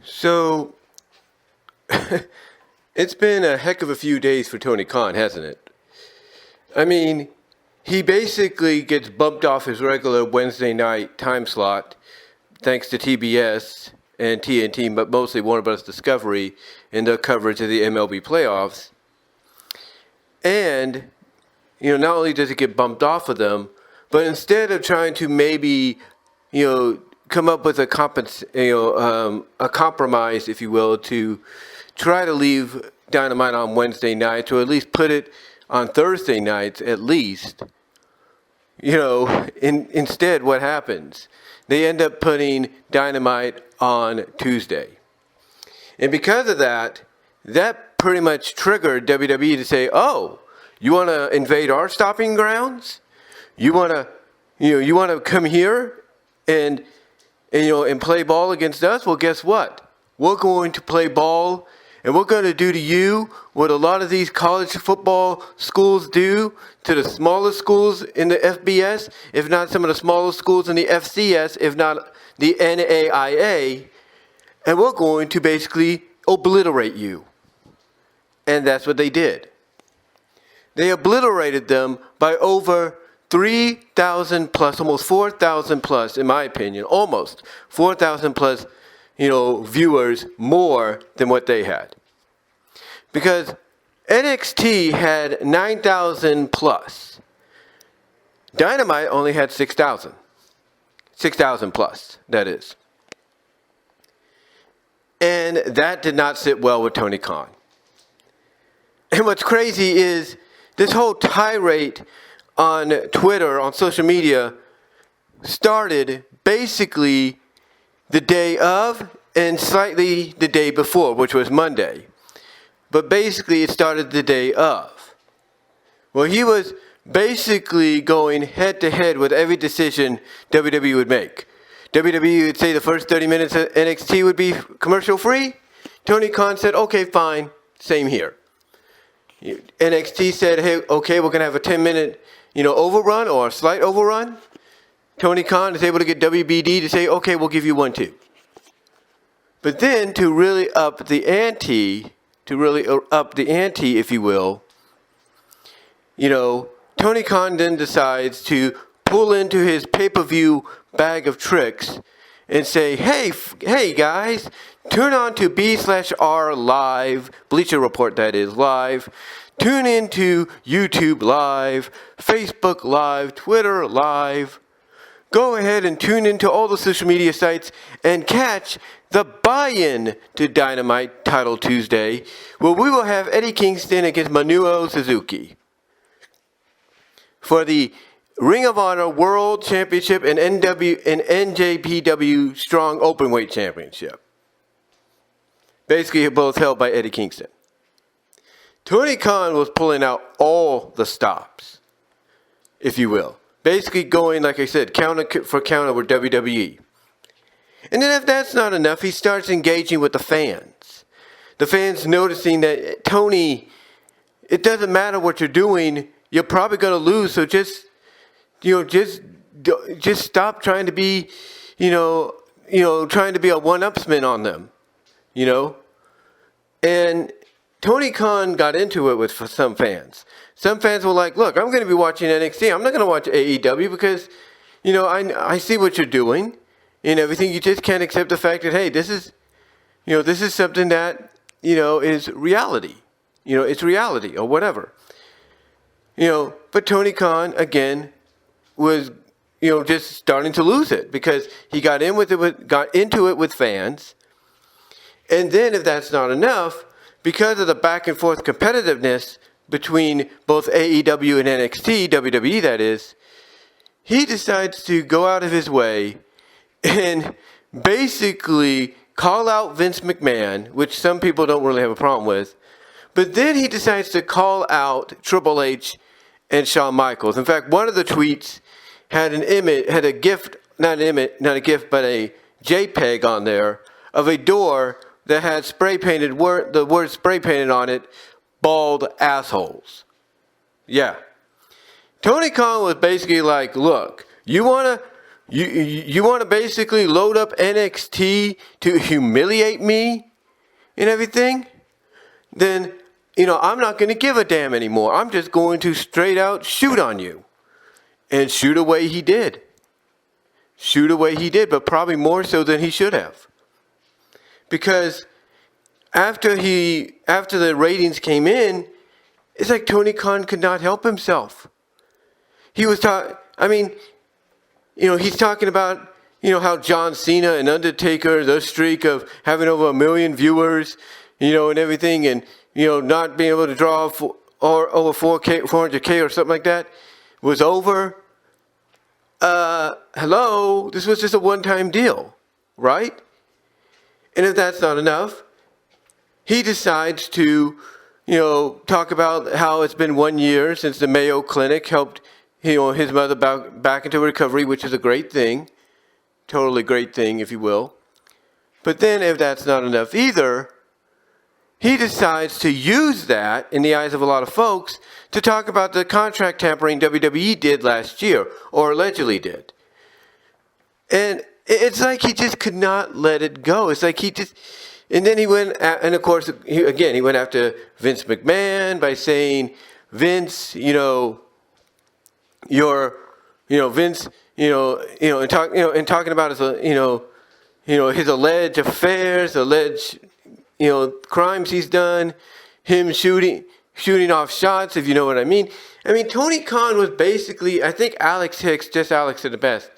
So, it's been a heck of a few days for Tony Khan, hasn't it? I mean, he basically gets bumped off his regular Wednesday night time slot thanks to TBS and TNT, but mostly Warner Bros. Discovery in their coverage of the MLB playoffs. And, not only does it get bumped off of them, but instead of trying to maybe, come up with a compromise, if you will, to try to leave Dynamite on Wednesday nights, or at least put it on Thursday nights at least, instead what happens? They end up putting Dynamite on Tuesday. And because of that pretty much triggered WWE to say, oh, you want to invade our stopping grounds? You want to come here and play ball against us? Well, guess what? We're going to play ball, and we're going to do to you what a lot of these college football schools do to the smallest schools in the FBS, if not some of the smallest schools in the FCS, if not the NAIA, and we're going to basically obliterate you. And that's what they did. They obliterated them by over 3,000 plus, almost 4,000 plus, in my opinion, almost 4,000 plus, viewers more than what they had. Because NXT had 9,000 plus. Dynamite only had 6,000. 6,000 plus, that is. And that did not sit well with Tony Khan. And what's crazy is this whole tirade on Twitter, on social media, started basically the day of and slightly the day before, which was Monday. But basically it started the day of. Well, he was basically going head to head with every decision WWE would make. WWE would say the first 30 minutes of NXT would be commercial free. Tony Khan said, okay, fine, same here. NXT said, hey, okay, we're going to have a 10-minute, overrun or a slight overrun. Tony Khan is able to get WBD to say, okay, we'll give you one too. But then to really up the ante, if you will, Tony Khan then decides to pull into his pay-per-view bag of tricks and say, hey guys, turn on to B/R Live, Bleacher Report that is, live. Tune into YouTube Live, Facebook Live, Twitter Live. Go ahead and tune into all the social media sites and catch the buy-in to Dynamite Title Tuesday, where we will have Eddie Kingston against Manuel Suzuki for the Ring of Honor World Championship and NJPW Strong Openweight Championship. Basically, both held by Eddie Kingston. Tony Khan was pulling out all the stops, if you will. Basically going, like I said, counter for counter with WWE. And then if that's not enough, he starts engaging with the fans. The fans noticing that, Tony, it doesn't matter what you're doing, you're probably going to lose, so just stop trying to be, trying to be a one-upsman on them, And Tony Khan got into it with some fans. Some fans were like, look, I'm going to be watching NXT. I'm not going to watch AEW because, I see what you're doing and everything. You just can't accept the fact that, hey, this is something that, is reality. It's reality or whatever. But Tony Khan, again, was, just starting to lose it because he got into it with fans. And then if that's not enough, because of the back and forth competitiveness between both AEW and NXT, WWE that is, he decides to go out of his way and basically call out Vince McMahon, which some people don't really have a problem with. But then he decides to call out Triple H and Shawn Michaels. In fact, one of the tweets had a JPEG on there of a door that had the word spray painted on it, bald assholes. Yeah. Tony Khan was basically like, look, you want You want to basically load up NXT to humiliate me and everything? Then, I'm not going to give a damn anymore. I'm just going to straight out shoot on you. And shoot away he did. Shoot away he did, but probably more so than he should have. Because after the ratings came in, it's like Tony Khan could not help himself. He was he's talking about, how John Cena and Undertaker, the streak of having over 1 million viewers, and everything, and, not being able to draw or over 400K or something like that was over. Hello, this was just a one-time deal, right? And if that's not enough, he decides to, talk about how it's been 1 year since the Mayo Clinic helped, his mother back into recovery, which is a great thing. Totally great thing, if you will. But then if that's not enough either, he decides to use that, in the eyes of a lot of folks, to talk about the contract tampering WWE did last year, or allegedly did. And it's like he just could not let it go. It's like and then he went, and of course, he went after Vince McMahon by saying, Vince, Vince, and talking about his, his alleged affairs, alleged, crimes he's done, him shooting off shots, if you know what I mean. I mean, Tony Khan was basically, I think Alex Hicks, just Alex at the best,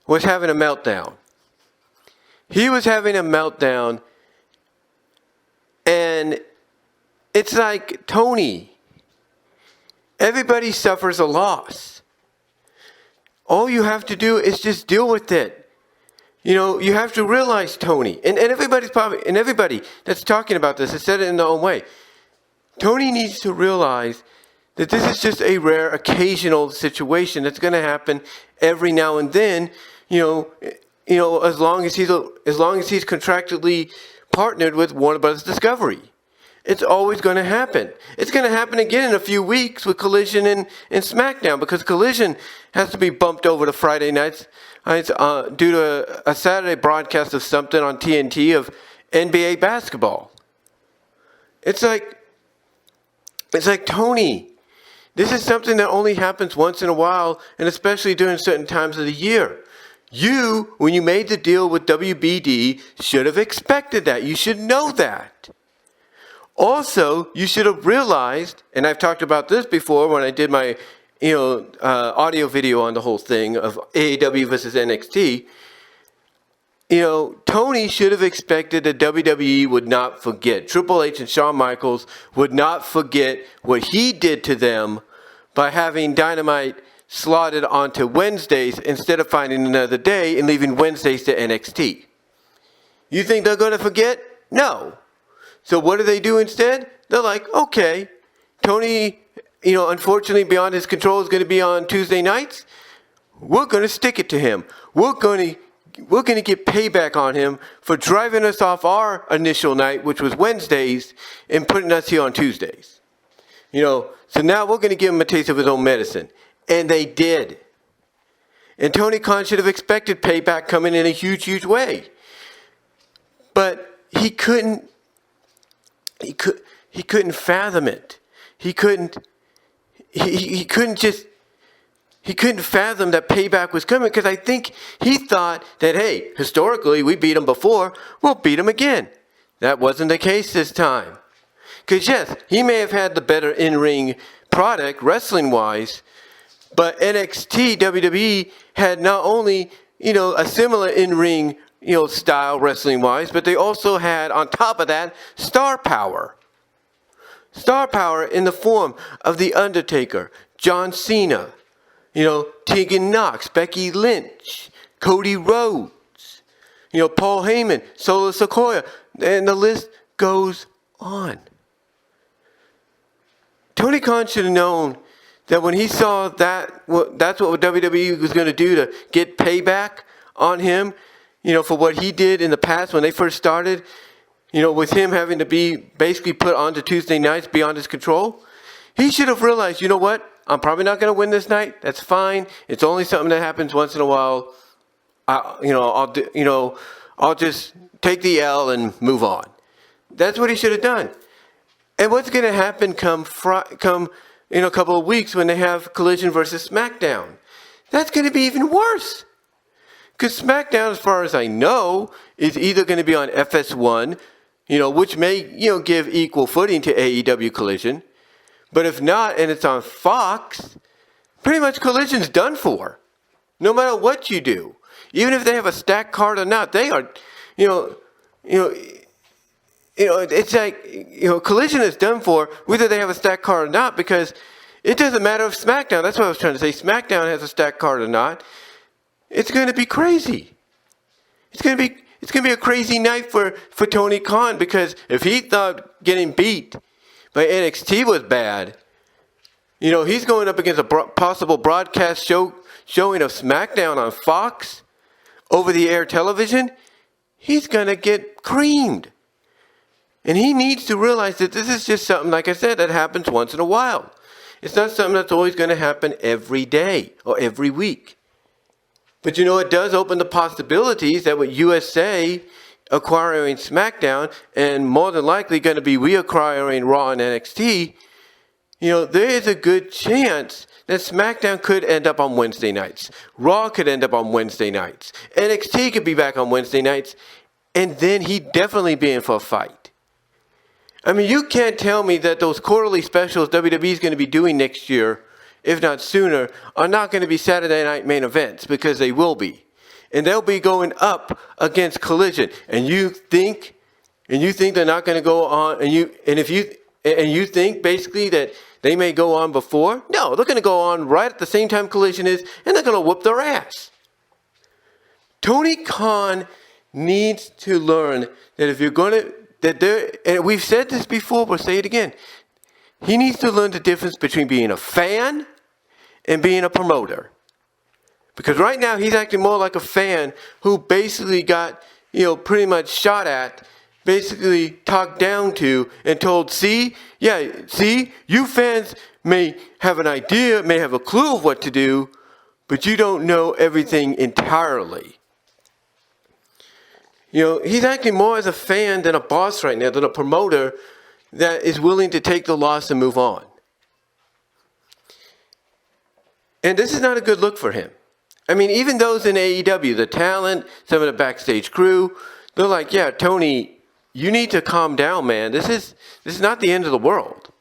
was having a meltdown. He was having a meltdown, and it's like, Tony, everybody suffers a loss. All you have to do is just deal with it. You have to realize, Tony, and everybody that's talking about this has said it in their own way. Tony needs to realize that this is just a rare, occasional situation that's going to happen every now and then. As long as he's contractually partnered with Warner Bros. Discovery, it's always going to happen. It's going to happen again in a few weeks with Collision and Smackdown, because Collision has to be bumped over to Friday nights due to a Saturday broadcast of something on TNT of NBA basketball. It's like, Tony, this is something that only happens once in a while, and especially during certain times of the year. You, when you made the deal with WBD, should have expected that. You should know that. Also, you should have realized, and I've talked about this before when I did my audio video on the whole thing of AEW versus NXT, Tony should have expected that WWE would not forget. Triple H and Shawn Michaels would not forget what he did to them by having Dynamite slotted onto Wednesdays instead of finding another day and leaving Wednesdays to NXT. You think they're going to forget? No. So what do they do instead? They're like, okay, Tony, unfortunately beyond his control is going to be on Tuesday nights. We're going to stick it to him. We're going to get payback on him for driving us off our initial night, which was Wednesdays, and putting us here on Tuesdays. So now we're going to give him a taste of his own medicine. And they did. And Tony Khan should have expected payback coming in a huge, huge way. But he couldn't fathom it. He couldn't fathom that payback was coming, because I think he thought that, hey, historically we beat him before, we'll beat him again. That wasn't the case this time. Because yes, he may have had the better in-ring product wrestling-wise, but NXT, WWE had not only, a similar in-ring, style wrestling-wise, but they also had, on top of that, star power. Star power in the form of The Undertaker, John Cena, Tegan Knox, Becky Lynch, Cody Rhodes, Paul Heyman, Solo Sikoa, and the list goes on. Tony Khan should have known that when he saw that, that's what WWE was going to do to get payback on him, for what he did in the past when they first started, with him having to be basically put onto Tuesday nights beyond his control. He should have realized, you know what? I'm probably not going to win this night. That's fine. It's only something that happens once in a while. I'll just take the L and move on. That's what he should have done. And what's going to happen come in a couple of weeks when they have Collision versus Smackdown? That's going to be even worse. Because Smackdown, as far as I know, is either going to be on FS1, which may, give equal footing to AEW Collision. But if not, and it's on Fox, pretty much Collision's done for. No matter what you do. Even if they have a stacked card or not, they are, it's like, Collision is done for whether they have a stacked card or not, because it doesn't matter if SmackDown, that's what I was trying to say, SmackDown has a stacked card or not. It's going to be crazy. It's going to be a crazy night for Tony Khan, because if he thought getting beat by NXT was bad, he's going up against a possible broadcast showing of SmackDown on Fox, over-the-air television. He's going to get creamed. And he needs to realize that this is just something, like I said, that happens once in a while. It's not something that's always going to happen every day or every week. But it does open the possibilities that with USA acquiring SmackDown and more than likely going to be reacquiring Raw and NXT, there is a good chance that SmackDown could end up on Wednesday nights. Raw could end up on Wednesday nights. NXT could be back on Wednesday nights. And then he'd definitely be in for a fight. I mean, you can't tell me that those quarterly specials WWE is going to be doing next year, if not sooner, are not going to be Saturday night main events, because they will be. And they'll be going up against Collision. And you think they're not going to go on, and you think basically that they may go on before? No, they're going to go on right at the same time Collision is, and they're going to whoop their ass. Tony Khan needs to learn that if you're going to, and we've said this before, but say it again. He needs to learn the difference between being a fan and being a promoter. Because right now he's acting more like a fan who basically got, pretty much shot at, basically talked down to, and told, see, you fans may have an idea, may have a clue of what to do, but you don't know everything entirely. He's acting more as a fan than a boss right now, than a promoter that is willing to take the loss and move on. And this is not a good look for him. I mean, even those in AEW, the talent, some of the backstage crew, they're like, yeah, Tony, you need to calm down, man. This is not the end of the world.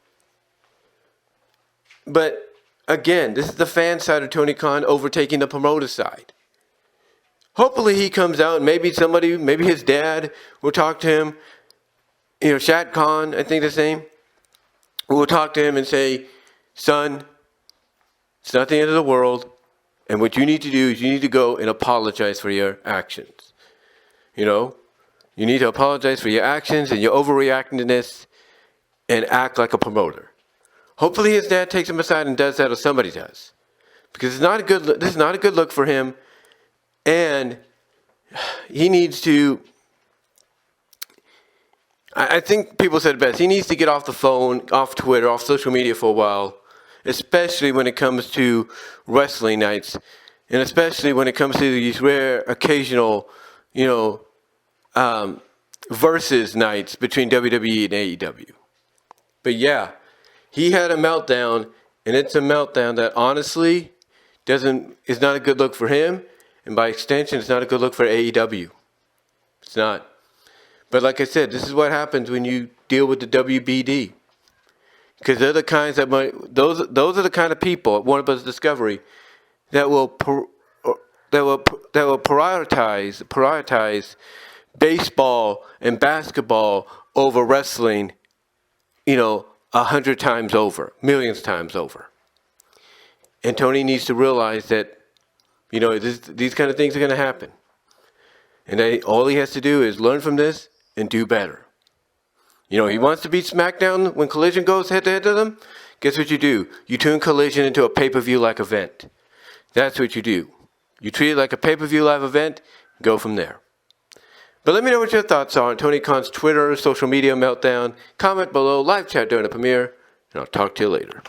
But again, this is the fan side of Tony Khan overtaking the promoter side. Hopefully he comes out and maybe his dad will talk to him. Shad Khan, I think his name, will talk to him and say, son, it's not the end of the world. And what you need to do is you need to go and apologize for your actions. You need to apologize for your actions and your overreacting to this and act like a promoter. Hopefully his dad takes him aside and does that, or somebody does. Because this is not a good look for him. And he needs to, I think people said it best, he needs to get off the phone, off Twitter, off social media for a while, especially when it comes to wrestling nights, and especially when it comes to these rare, occasional, versus nights between WWE and AEW. But yeah, he had a meltdown, and it's a meltdown that honestly is not a good look for him, and by extension, it's not a good look for AEW. It's not. But like I said, this is what happens when you deal with the WBD. Because they're the kinds that those are the kind of people at Warner Bros. Discovery that will prioritize baseball and basketball over wrestling, 100 times over, millions times over. And Tony needs to realize that, these kind of things are going to happen. And all he has to do is learn from this and do better. He wants to beat SmackDown when Collision goes head-to-head to them. Guess what you do? You turn Collision into a pay-per-view-like event. That's what you do. You treat it like a pay-per-view live event, go from there. But let me know what your thoughts are on Tony Khan's Twitter, social media meltdown. Comment below, live chat during the premiere, and I'll talk to you later.